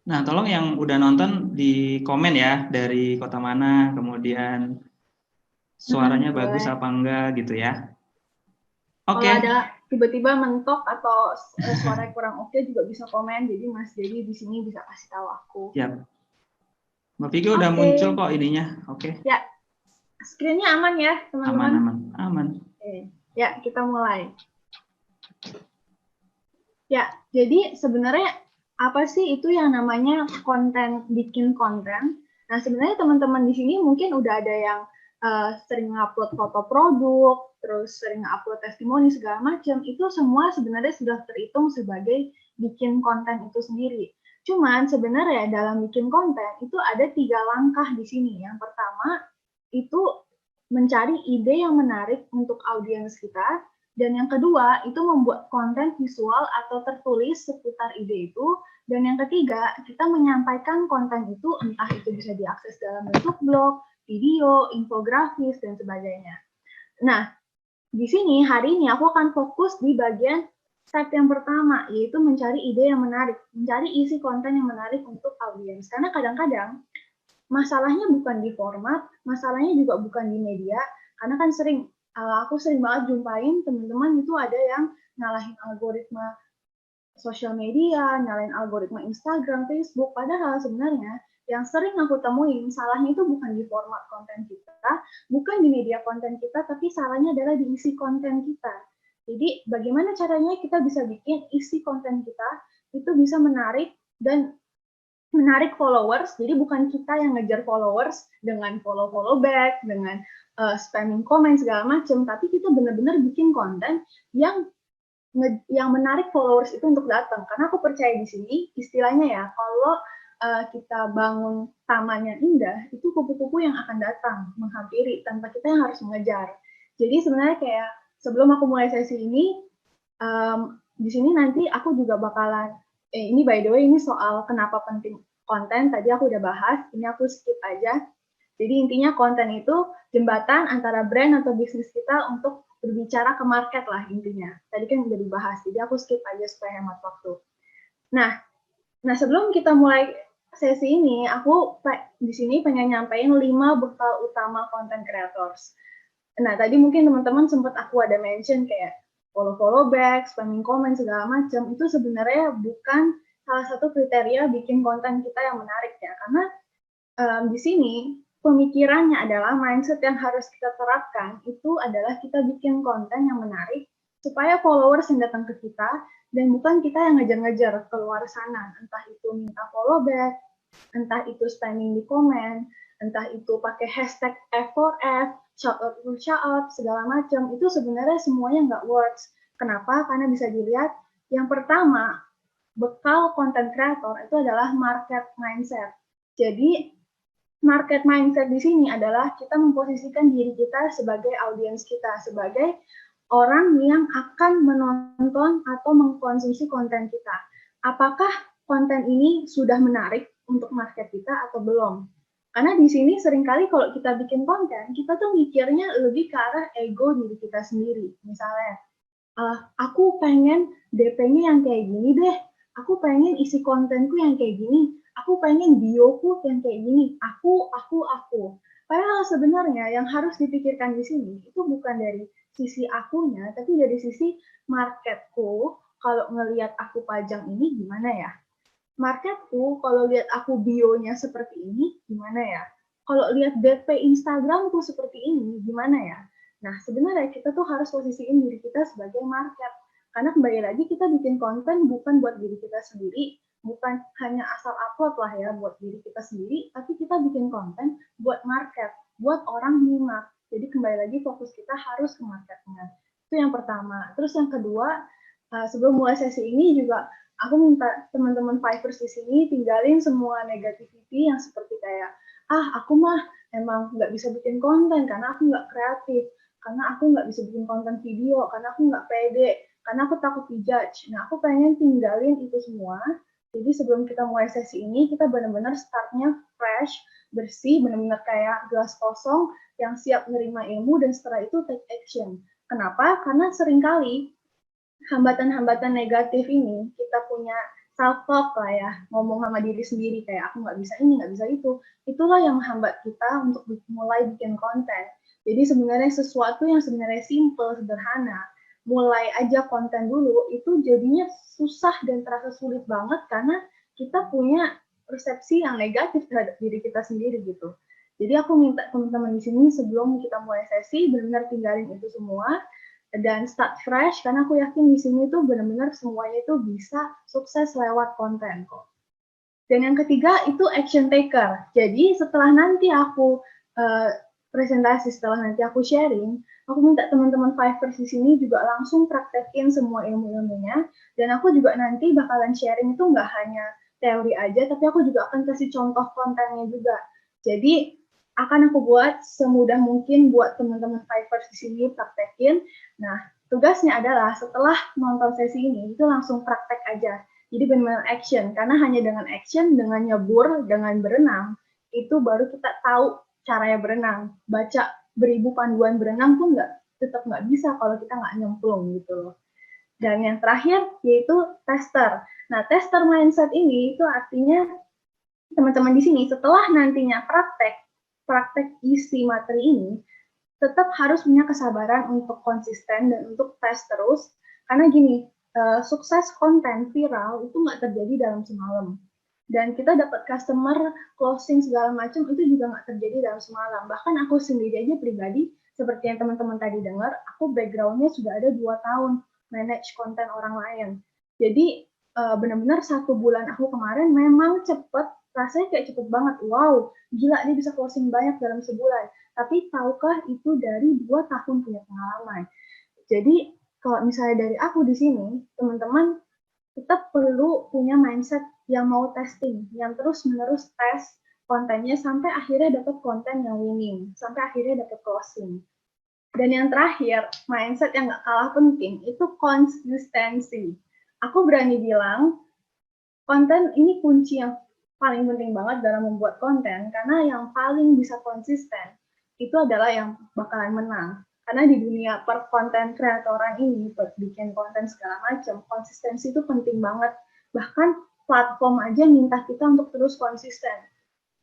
Nah, tolong yang udah nonton di komen ya, dari kota mana, kemudian suaranya bagus Boleh. apa enggak gitu ya. Kalau Oke, ada tiba-tiba mentok atau suara kurang oke juga bisa komen. Jadi Mas Jadi di sini bisa kasih tahu aku. siap. Mbak Vigo udah Oke, muncul kok ininya. Oke, ya screen-nya aman ya aman, teman-teman. aman, aman. Oke, ya kita mulai. Ya, jadi sebenarnya apa sih itu yang namanya konten, bikin konten? Nah, sebenarnya teman-teman di sini mungkin udah ada yang sering upload foto produk, terus sering upload testimoni segala macam. Itu semua sebenarnya sudah terhitung sebagai bikin konten itu sendiri. Cuman sebenarnya dalam bikin konten itu ada 3 langkah di sini. Yang pertama itu mencari ide yang menarik untuk audiens kita, dan yang kedua, itu membuat konten visual atau tertulis seputar ide itu. Dan yang ketiga, kita menyampaikan konten itu, entah itu bisa diakses dalam bentuk blog, video, infografis, dan sebagainya. Nah, di sini hari ini aku akan fokus di bagian step yang pertama, yaitu mencari ide yang menarik, mencari isi konten yang menarik untuk audiens. Karena kadang-kadang masalahnya bukan di format, masalahnya juga bukan di media, karena kan aku sering banget jumpain teman-teman itu ada yang nyalahin algoritma sosial media, nyalain algoritma Instagram, Facebook, padahal sebenarnya yang sering aku temuin salahnya itu bukan di format konten kita, bukan di media konten kita, tapi salahnya adalah di isi konten kita. Jadi bagaimana caranya kita bisa bikin isi konten kita itu bisa menarik dan menarik followers, jadi bukan kita yang ngejar followers dengan follow back, dengan spamming komen segala macam, tapi kita benar-benar bikin konten yang yang menarik followers itu untuk datang. Karena aku percaya di sini istilahnya ya, kalau kita bangun taman yang indah, itu kupu-kupu yang akan datang menghampiri tanpa kita yang harus mengejar. Jadi sebenarnya kayak sebelum aku mulai sesi ini, di sini nanti aku juga bakalan ini by the way ini soal kenapa penting konten tadi aku udah bahas, ini aku skip aja. Jadi intinya konten itu jembatan antara brand atau bisnis kita untuk berbicara ke market lah intinya. Tadi kan udah dibahas, jadi aku skip aja supaya hemat waktu. Nah, sebelum kita mulai sesi ini, aku di sini pengen nyampein 5 bekal utama content creators. Nah, tadi mungkin teman-teman sempat aku ada mention kayak follow back, spamming comment, segala macam, itu sebenarnya bukan salah satu kriteria bikin konten kita yang menarik ya. Karena di sini pemikirannya adalah mindset yang harus kita terapkan itu adalah kita bikin konten yang menarik supaya followers yang datang ke kita dan bukan kita yang ngejar-ngejar keluar sana. Entah itu minta follow back, entah itu spamming di komen, entah itu pakai hashtag F4F, shout out for shout out, segala macam, itu sebenarnya semuanya nggak works. Kenapa? Karena bisa dilihat, yang pertama, bekal content creator itu adalah market mindset. Jadi, market mindset di sini adalah kita memposisikan diri kita sebagai audiens kita, sebagai orang yang akan menonton atau mengkonsumsi konten kita. Apakah konten ini sudah menarik untuk market kita atau belum? Karena di sini seringkali kalau kita bikin konten, kita tuh mikirnya lebih ke arah ego diri kita sendiri. Misalnya, aku pengen DP-nya yang kayak gini deh, aku pengen isi kontenku yang kayak gini, aku pengen bioku yang kayak gini, aku. Padahal sebenarnya yang harus dipikirkan di sini itu bukan dari sisi akunya, tapi dari sisi marketku. Kalau ngelihat aku pajang ini gimana ya? Marketku kalau lihat aku bionya seperti ini gimana ya? Kalau lihat DP Instagramku seperti ini gimana ya? Nah, sebenarnya kita tuh harus posisiin diri kita sebagai market. Karena kembali lagi kita bikin konten bukan buat diri kita sendiri, bukan hanya asal upload lah ya buat diri kita sendiri, tapi kita bikin konten buat market, buat orang nyimak. Jadi kembali lagi fokus kita harus ke marketnya. Itu yang pertama. Terus yang kedua, sebelum mulai sesi ini juga aku minta teman-teman Fivers di sini tinggalin semua negativity yang seperti kayak aku mah emang nggak bisa bikin konten karena aku nggak kreatif, karena aku nggak bisa bikin konten video, karena aku nggak pede, karena aku takut dijudge. Nah, aku pengen tinggalin itu semua. Jadi sebelum kita mulai sesi ini, kita benar-benar startnya fresh, bersih, benar-benar kayak gelas kosong yang siap menerima ilmu dan setelah itu take action. Kenapa? Karena seringkali hambatan-hambatan negatif ini kita punya self talk lah ya, ngomong sama diri sendiri kayak aku nggak bisa ini, nggak bisa itu. Itulah yang menghambat kita untuk mulai bikin konten. Jadi sebenarnya sesuatu yang sebenarnya simple, sederhana, mulai aja konten dulu itu jadinya susah dan terasa sulit banget karena kita punya persepsi yang negatif terhadap diri kita sendiri gitu. Jadi aku minta teman-teman di sini sebelum kita mulai sesi benar-benar tinggalin itu semua dan start fresh karena aku yakin di sini tuh benar-benar semuanya itu bisa sukses lewat konten kok. Dan yang ketiga itu action taker. Jadi setelah nanti aku presentasi, setelah nanti aku sharing, aku minta teman-teman Fivers di sini juga langsung praktekin semua ilmu-ilmunya. Dan aku juga nanti bakalan sharing itu nggak hanya teori aja, tapi aku juga akan kasih contoh kontennya juga. Jadi akan aku buat semudah mungkin buat teman-teman Fivers di sini praktekin. Nah, tugasnya adalah setelah nonton sesi ini, itu langsung praktek aja. Jadi benar-benar action, karena hanya dengan action, dengan nyebur, dengan berenang, itu baru kita tahu caranya berenang. Baca beribu panduan berenang pun tetap nggak bisa kalau kita nggak nyemplung gitu loh. Dan yang terakhir yaitu tester. Nah, tester mindset ini itu artinya teman-teman di sini setelah nantinya praktek isi materi ini, tetap harus punya kesabaran untuk konsisten dan untuk tes terus. Karena gini, sukses konten viral itu nggak terjadi dalam semalam. Dan kita dapat customer, closing segala macam itu juga nggak terjadi dalam semalam. Bahkan aku sendiri aja pribadi, seperti yang teman-teman tadi dengar, aku background-nya sudah ada 2 tahun manage konten orang lain. Jadi benar-benar 1 bulan aku kemarin memang cepet, rasanya kayak cepet banget. Wow, gila dia bisa closing banyak dalam sebulan. Tapi tahukah itu dari 2 tahun punya pengalaman. Jadi kalau misalnya dari aku di sini, teman-teman tetap perlu punya mindset yang mau testing, yang terus-menerus tes kontennya sampai akhirnya dapat konten yang winning, sampai akhirnya dapat closing. Dan yang terakhir, mindset yang gak kalah penting, itu konsistensi. Aku berani bilang, konten ini kunci yang paling penting banget dalam membuat konten, karena yang paling bisa konsisten itu adalah yang bakalan menang. Karena di dunia per konten kreatoran ini, buat bikin konten segala macam, konsistensi itu penting banget. Bahkan platform aja minta kita untuk terus konsisten.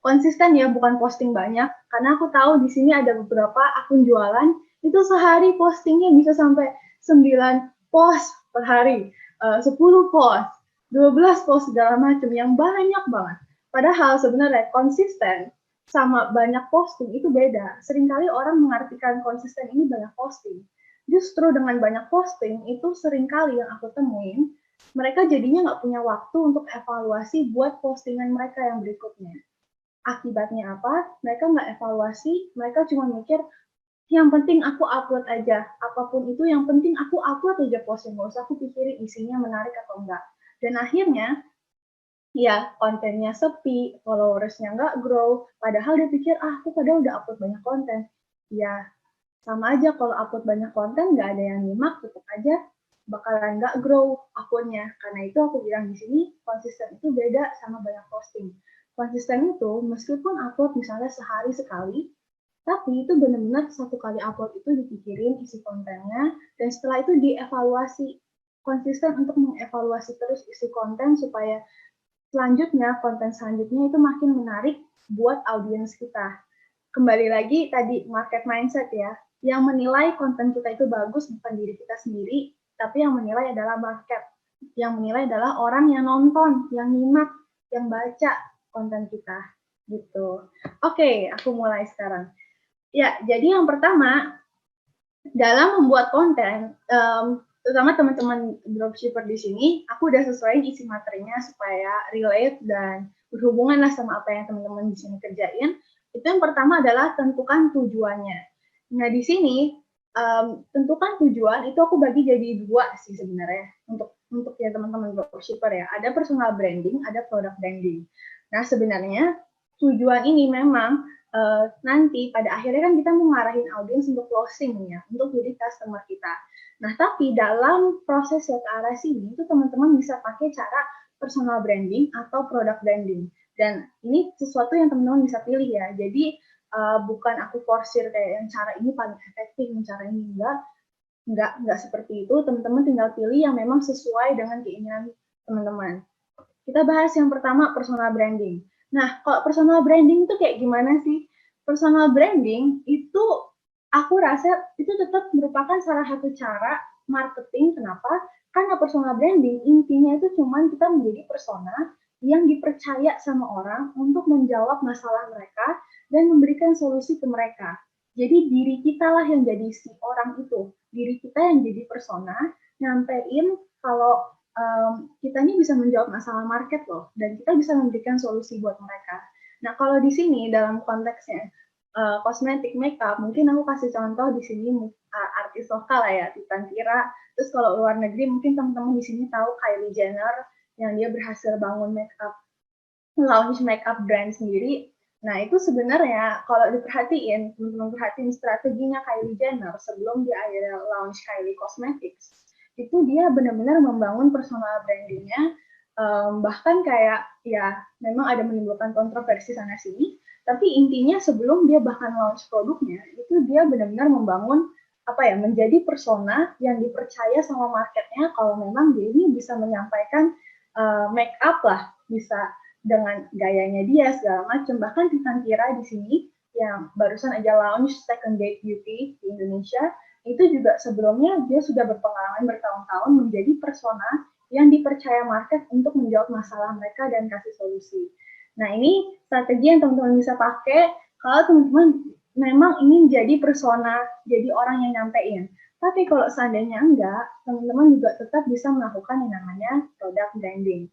Konsisten ya, bukan posting banyak, karena aku tahu di sini ada beberapa akun jualan, itu sehari postingnya bisa sampai 9 post per hari, 10 post, 12 post segala macam yang banyak banget. Padahal sebenarnya konsisten sama banyak posting itu beda. Seringkali orang mengartikan konsisten ini banyak posting. Justru dengan banyak posting itu seringkali yang aku temuin, mereka jadinya nggak punya waktu untuk evaluasi buat postingan mereka yang berikutnya. Akibatnya apa? Mereka nggak evaluasi, mereka cuma mikir, yang penting aku upload aja. Apapun itu, yang penting aku upload aja posting. Nggak usah aku pikirin isinya menarik atau enggak. Dan akhirnya, ya kontennya sepi, followersnya nggak grow. Padahal dia pikir, aku padahal udah upload banyak konten. Ya, sama aja kalau upload banyak konten, nggak ada yang nyimak, tetap aja bakalan nggak grow akunnya. Karena itu aku bilang di sini, konsisten itu beda sama banyak posting. Konsisten itu, meskipun upload misalnya sehari sekali, tapi itu benar-benar 1 kali upload itu dipikirin isi kontennya, dan setelah itu dievaluasi. Konsisten untuk mengevaluasi terus isi konten supaya selanjutnya, konten selanjutnya itu makin menarik buat audiens kita. Kembali lagi tadi market mindset ya, yang menilai konten kita itu bagus bukan diri kita sendiri, tapi yang menilai adalah market. Yang menilai adalah orang yang nonton, yang nyimak, yang baca konten kita. Gitu. Oke, aku mulai sekarang. Ya, jadi yang pertama, dalam membuat konten, terutama teman-teman dropshipper di sini, aku udah sesuaiin isi materinya supaya relate dan berhubungan lah sama apa yang teman-teman di sini kerjain. Itu yang pertama adalah tentukan tujuannya. Nah, di sini tentukan tujuan itu aku bagi jadi 2 sih sebenarnya untuk ya teman-teman dropshipper ya. Ada personal branding, ada product branding. Nah, sebenarnya tujuan ini memang nanti pada akhirnya kan kita mau ngarahin audiens untuk closing ya, untuk jadi customer kita. Nah, tapi dalam proses ya ke arah sini itu teman-teman bisa pakai cara personal branding atau product branding. Dan ini sesuatu yang teman-teman bisa pilih ya. Jadi bukan aku forsir kayak yang cara ini paling efektif, yang cara ini enggak seperti itu. Teman-teman tinggal pilih yang memang sesuai dengan keinginan teman-teman. Kita bahas yang pertama, personal branding. Nah, kalau personal branding itu kayak gimana sih? Personal branding itu aku rasa itu tetap merupakan salah satu cara marketing. Kenapa? Karena personal branding intinya itu cuman kita menjadi persona yang dipercaya sama orang untuk menjawab masalah mereka dan memberikan solusi ke mereka. Jadi diri kita lah yang jadi si orang itu, diri kita yang jadi persona, nyampein kalau kita ini bisa menjawab masalah market loh, dan kita bisa memberikan solusi buat mereka. Nah, kalau di sini dalam konteksnya kosmetik makeup, mungkin aku kasih contoh di sini artis lokal lah ya, Titan Tira. Terus kalau luar negeri mungkin teman-teman di sini tahu Kylie Jenner yang dia berhasil bangun makeup, launch makeup brand sendiri. Nah, itu sebenarnya kalau diperhatiin, teman-teman perhatiin strateginya Kylie Jenner sebelum dia akhirnya launch Kylie Cosmetics, itu dia benar-benar membangun personal brandingnya, bahkan kayak ya memang ada menimbulkan kontroversi sana sini, tapi intinya sebelum dia bahkan launch produknya, itu dia benar-benar membangun apa ya, menjadi persona yang dipercaya sama marketnya kalau memang dia ini bisa menyampaikan make up lah, bisa dengan gayanya dia segala macam. Bahkan Titan Tira di sini yang barusan aja launch Second Date Beauty di Indonesia, itu juga sebelumnya dia sudah berpengalaman bertahun-tahun menjadi persona yang dipercaya market untuk menjawab masalah mereka dan kasih solusi. Nah, ini strategi yang teman-teman bisa pakai kalau teman-teman memang ingin jadi persona, jadi orang yang nyampein. Tapi kalau seandainya enggak, teman-teman juga tetap bisa melakukan yang namanya product branding.